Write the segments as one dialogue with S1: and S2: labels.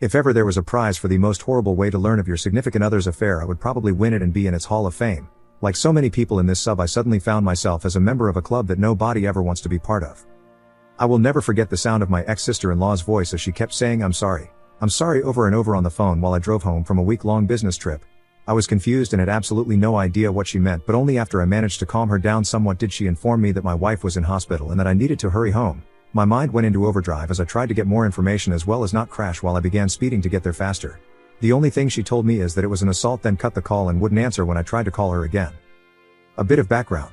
S1: If ever there was a prize for the most horrible way to learn of your significant other's affair, I would probably win it and be in its Hall of Fame. Like so many people in this sub, I suddenly found myself as a member of a club that nobody ever wants to be part of. I will never forget the sound of my ex-sister-in-law's voice as she kept saying I'm sorry over and over on the phone while I drove home from a week-long business trip. I was confused and had absolutely no idea what she meant, but only after I managed to calm her down somewhat did she inform me that my wife was in hospital and that I needed to hurry home. My mind went into overdrive as I tried to get more information as well as not crash while I began speeding to get there faster. The only thing she told me is that it was an assault, then cut the call and wouldn't answer when I tried to call her again. A bit of background.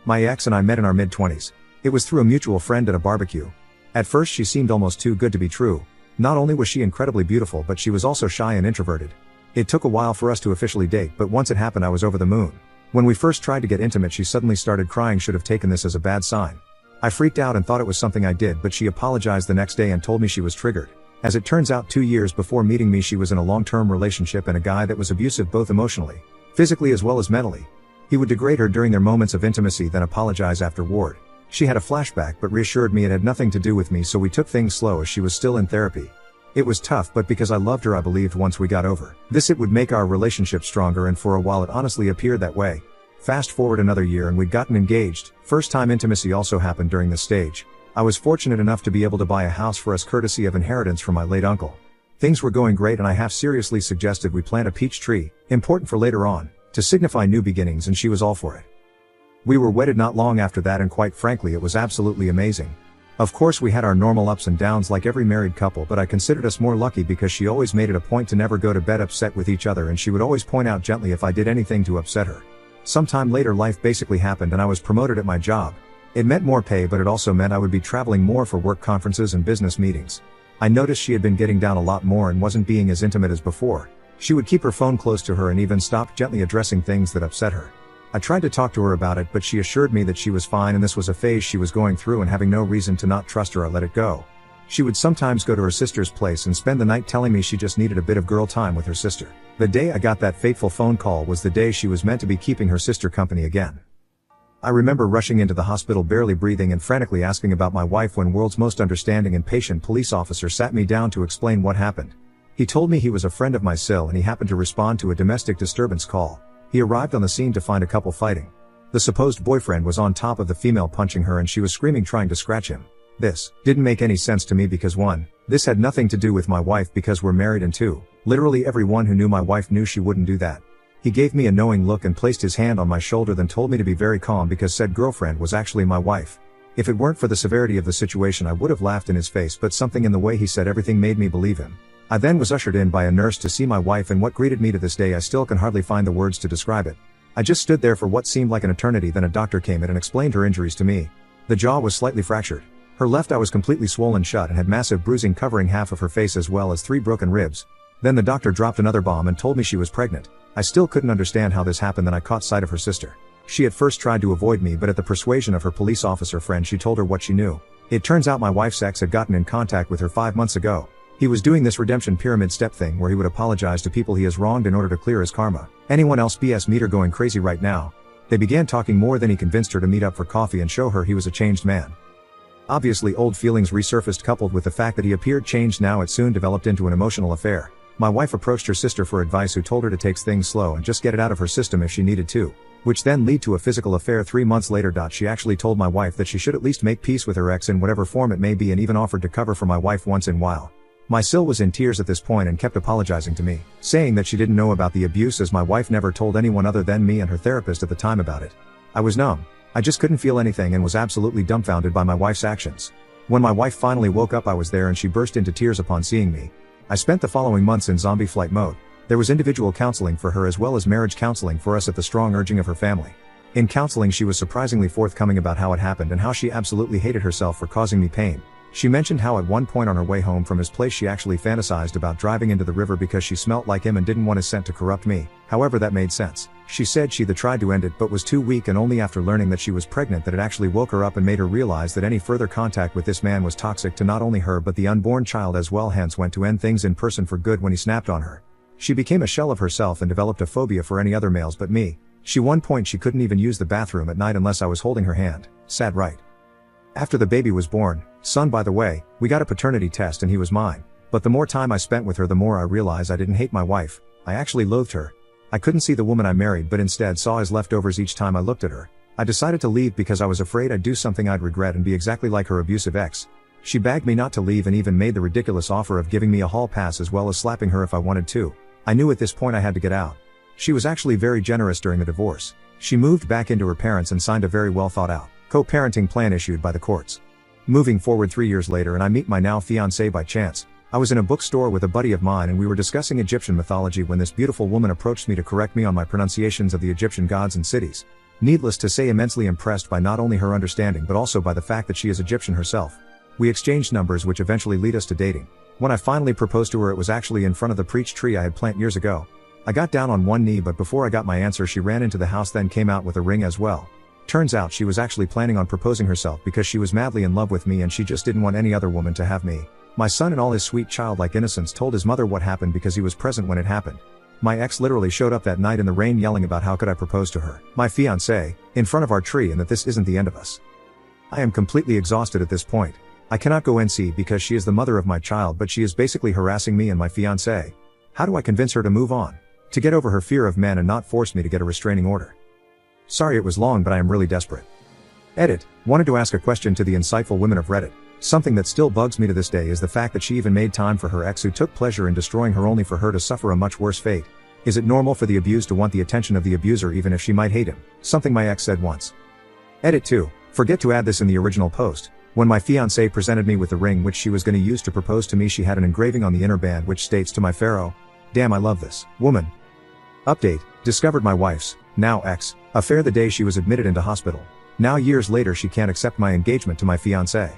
S1: My ex and I met in our mid-20s. It was through a mutual friend at a barbecue. At first she seemed almost too good to be true. Not only was she incredibly beautiful, but she was also shy and introverted. It took a while for us to officially date, but once it happened I was over the moon. When we first tried to get intimate she suddenly started crying. Should have taken this as a bad sign. I freaked out and thought it was something I did, but she apologized the next day and told me she was triggered. As it turns out, 2 years before meeting me she was in a long-term relationship and a guy that was abusive both emotionally, physically as well as mentally. He would degrade her during their moments of intimacy, then apologize afterward. She had a flashback but reassured me it had nothing to do with me, so we took things slow as she was still in therapy. It was tough, but because I loved her I believed once we got over this it would make our relationship stronger, and for a while it honestly appeared that way. Fast forward another year and we'd gotten engaged. First time intimacy also happened during this stage. I was fortunate enough to be able to buy a house for us courtesy of inheritance from my late uncle. Things were going great and I half seriously suggested we plant a peach tree, important for later on, to signify new beginnings, and she was all for it. We were wedded not long after that and quite frankly it was absolutely amazing. Of course we had our normal ups and downs like every married couple, but I considered us more lucky because she always made it a point to never go to bed upset with each other, and she would always point out gently if I did anything to upset her. Sometime later life basically happened and I was promoted at my job. It meant more pay, but it also meant I would be traveling more for work conferences and business meetings. I noticed she had been getting down a lot more and wasn't being as intimate as before. She would keep her phone close to her and even stop gently addressing things that upset her. I tried to talk to her about it, but she assured me that she was fine and this was a phase she was going through, and having no reason to not trust her I let it go. She would sometimes go to her sister's place and spend the night telling me she just needed a bit of girl time with her sister. The day I got that fateful phone call was the day she was meant to be keeping her sister company again. I remember rushing into the hospital barely breathing and frantically asking about my wife when world's most understanding and patient police officer sat me down to explain what happened. He told me he was a friend of my SIL and he happened to respond to a domestic disturbance call. He arrived on the scene to find a couple fighting. The supposed boyfriend was on top of the female punching her and she was screaming trying to scratch him. This didn't make any sense to me because 1, this had nothing to do with my wife because we're married, and 2, literally everyone who knew my wife knew she wouldn't do that. He gave me a knowing look and placed his hand on my shoulder, then told me to be very calm because said girlfriend was actually my wife. If it weren't for the severity of the situation I would have laughed in his face, but something in the way he said everything made me believe him. I then was ushered in by a nurse to see my wife, and what greeted me to this day I still can hardly find the words to describe it. I just stood there for what seemed like an eternity, then a doctor came in and explained her injuries to me. The jaw was slightly fractured. Her left eye was completely swollen shut and had massive bruising covering half of her face as well as 3 broken ribs. Then the doctor dropped another bomb and told me she was pregnant. I still couldn't understand how this happened. Then I caught sight of her sister. She at first tried to avoid me, but at the persuasion of her police officer friend she told her what she knew. It turns out my wife's ex had gotten in contact with her 5 months ago. He was doing this redemption pyramid step thing where he would apologize to people he has wronged in order to clear his karma. Anyone else BS meter going crazy right now. They began talking more, then he convinced her to meet up for coffee and show her he was a changed man. Obviously old feelings resurfaced, coupled with the fact that he appeared changed now. It soon developed into an emotional affair. My wife approached her sister for advice, who told her to take things slow and just get it out of her system if she needed to, which then led to a physical affair 3 months later. She actually told my wife that she should at least make peace with her ex in whatever form it may be, and even offered to cover for my wife once in a while. My SIL was in tears at this point and kept apologizing to me, saying that she didn't know about the abuse as my wife never told anyone other than me and her therapist at the time about it. I was numb. I just couldn't feel anything and was absolutely dumbfounded by my wife's actions. When my wife finally woke up I was there and she burst into tears upon seeing me. I spent the following months in zombie flight mode. There was individual counseling for her as well as marriage counseling for us at the strong urging of her family. In counseling she was surprisingly forthcoming about how it happened and how she absolutely hated herself for causing me pain. She mentioned how at one point on her way home from his place she actually fantasized about driving into the river because she smelt like him and didn't want his scent to corrupt me. However, that made sense. She said she tried to end it but was too weak, and only after learning that she was pregnant that it actually woke her up and made her realize that any further contact with this man was toxic to not only her but the unborn child as well, hence went to end things in person for good when he snapped on her. She became a shell of herself and developed a phobia for any other males but me. She one point she couldn't even use the bathroom at night unless I was holding her hand. Sad, right? After the baby was born, son by the way, we got a paternity test and he was mine. But the more time I spent with her, the more I realized I didn't hate my wife, I actually loathed her. I couldn't see the woman I married, but instead saw as leftovers each time I looked at her. I decided to leave because I was afraid I'd do something I'd regret and be exactly like her abusive ex. She begged me not to leave and even made the ridiculous offer of giving me a hall pass as well as slapping her if I wanted to. I knew at this point I had to get out. She was actually very generous during the divorce. She moved back into her parents and signed a very well thought out co-parenting plan issued by the courts. Moving forward 3 years later, and I meet my now fiancé by chance. I was in a bookstore with a buddy of mine and we were discussing Egyptian mythology when this beautiful woman approached me to correct me on my pronunciations of the Egyptian gods and cities. Needless to say, immensely impressed by not only her understanding but also by the fact that she is Egyptian herself. We exchanged numbers which eventually lead us to dating. When I finally proposed to her, it was actually in front of the peach tree I had planted years ago. I got down on one knee, but before I got my answer she ran into the house, then came out with a ring as well. Turns out she was actually planning on proposing herself because she was madly in love with me and she just didn't want any other woman to have me. My son, in all his sweet childlike innocence, told his mother what happened because he was present when it happened. My ex literally showed up that night in the rain yelling about how could I propose to her, my fiancé, in front of our tree, and that this isn't the end of us. I am completely exhausted at this point. I cannot go NC because she is the mother of my child, but she is basically harassing me and my fiancé. How do I convince her to move on? To get over her fear of men and not force me to get a restraining order? Sorry it was long, but I am really desperate. Edit. Wanted to ask a question to the insightful women of Reddit. Something that still bugs me to this day is the fact that she even made time for her ex who took pleasure in destroying her only for her to suffer a much worse fate. Is it normal for the abused to want the attention of the abuser even if she might hate him? Something my ex said once. Edit 2. Forget to add this in the original post. When my fiancé presented me with the ring which she was going to use to propose to me, she had an engraving on the inner band which states, "To my pharaoh." Damn, I love this woman. Update. Discovered my wife's, now ex, affair the day she was admitted into hospital. Now years later she can't accept my engagement to my fiancé.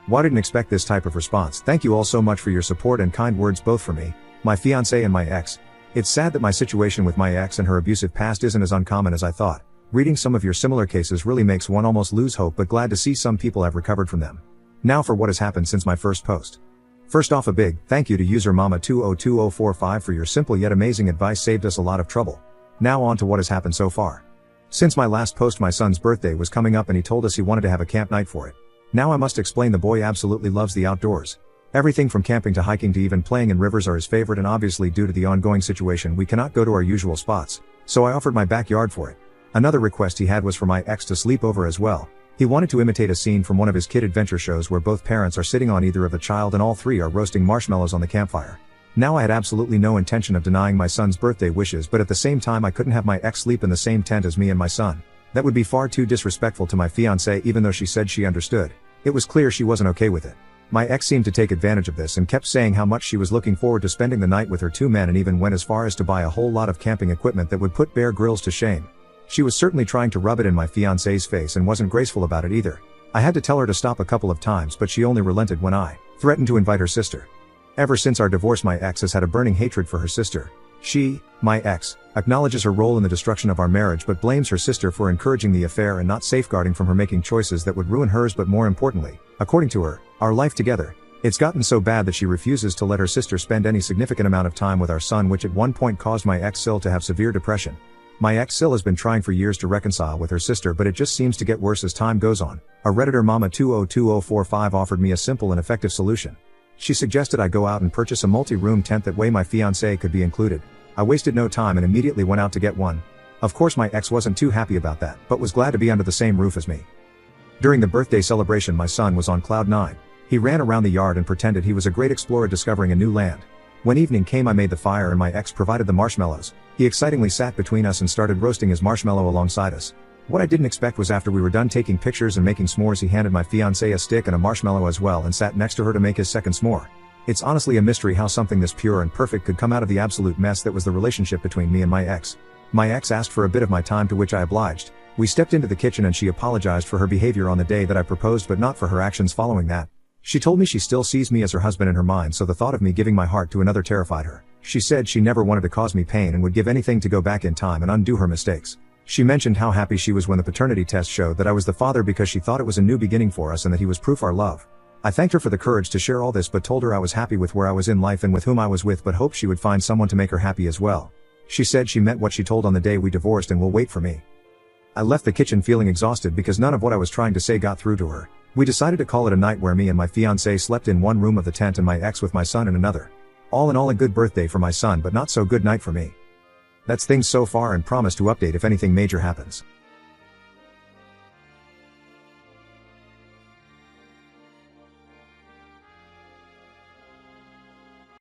S1: Why didn't expect this type of response. Thank you all so much for your support and kind words, both for me, my fiancé and my ex. It's sad that my situation with my ex and her abusive past isn't as uncommon as I thought. Reading some of your similar cases really makes one almost lose hope, but glad to see some people have recovered from them. Now for what has happened since my first post. First off, a big thank you to user Mama202045 for your simple yet amazing advice, saved us a lot of trouble. Now on to what has happened so far. Since my last post, my son's birthday was coming up and he told us he wanted to have a camp night for it. Now I must explain, the boy absolutely loves the outdoors. Everything from camping to hiking to even playing in rivers are his favorite, and obviously due to the ongoing situation we cannot go to our usual spots, so I offered my backyard for it. Another request he had was for my ex to sleep over as well. He wanted to imitate a scene from one of his kid adventure shows where both parents are sitting on either of the child and all three are roasting marshmallows on the campfire. Now I had absolutely no intention of denying my son's birthday wishes, but at the same time I couldn't have my ex sleep in the same tent as me and my son. That would be far too disrespectful to my fiancé, even though she said she understood. It was clear she wasn't okay with it. My ex seemed to take advantage of this and kept saying how much she was looking forward to spending the night with her two men, and even went as far as to buy a whole lot of camping equipment that would put Bear Grylls to shame. She was certainly trying to rub it in my fiancé's face and wasn't graceful about it either. I had to tell her to stop a couple of times, but she only relented when I threatened to invite her sister. Ever since our divorce, my ex has had a burning hatred for her sister. She, my ex, acknowledges her role in the destruction of our marriage but blames her sister for encouraging the affair and not safeguarding from her making choices that would ruin hers, but more importantly, according to her, our life together. It's gotten so bad that she refuses to let her sister spend any significant amount of time with our son, which at one point caused my ex Sil to have severe depression. My ex Sil has been trying for years to reconcile with her sister, but it just seems to get worse as time goes on. A Redditor Mama202045 offered me a simple and effective solution. She suggested I go out and purchase a multi-room tent, that way my fiancé could be included. I wasted no time and immediately went out to get one. Of course my ex wasn't too happy about that, but was glad to be under the same roof as me. During the birthday celebration, my son was on cloud 9. He ran around the yard and pretended he was a great explorer discovering a new land. When evening came, I made the fire and my ex provided the marshmallows. He excitingly sat between us and started roasting his marshmallow alongside us. What I didn't expect was after we were done taking pictures and making s'mores, he handed my fiancé a stick and a marshmallow as well and sat next to her to make his second s'more. It's honestly a mystery how something this pure and perfect could come out of the absolute mess that was the relationship between me and my ex. My ex asked for a bit of my time, to which I obliged. We stepped into the kitchen and she apologized for her behavior on the day that I proposed, but not for her actions following that. She told me she still sees me as her husband in her mind, so the thought of me giving my heart to another terrified her. She said she never wanted to cause me pain and would give anything to go back in time and undo her mistakes. She mentioned how happy she was when the paternity test showed that I was the father, because she thought it was a new beginning for us and that he was proof our love. I thanked her for the courage to share all this, but told her I was happy with where I was in life and with whom I was with, but hoped she would find someone to make her happy as well. She said she meant what she told on the day we divorced and will wait for me. I left the kitchen feeling exhausted because none of what I was trying to say got through to her. We decided to call it a night where me and my fiancée slept in one room of the tent and my ex with my son in another. All in all, a good birthday for my son, but not so good night for me. That's things so far, and promise to update if anything major happens.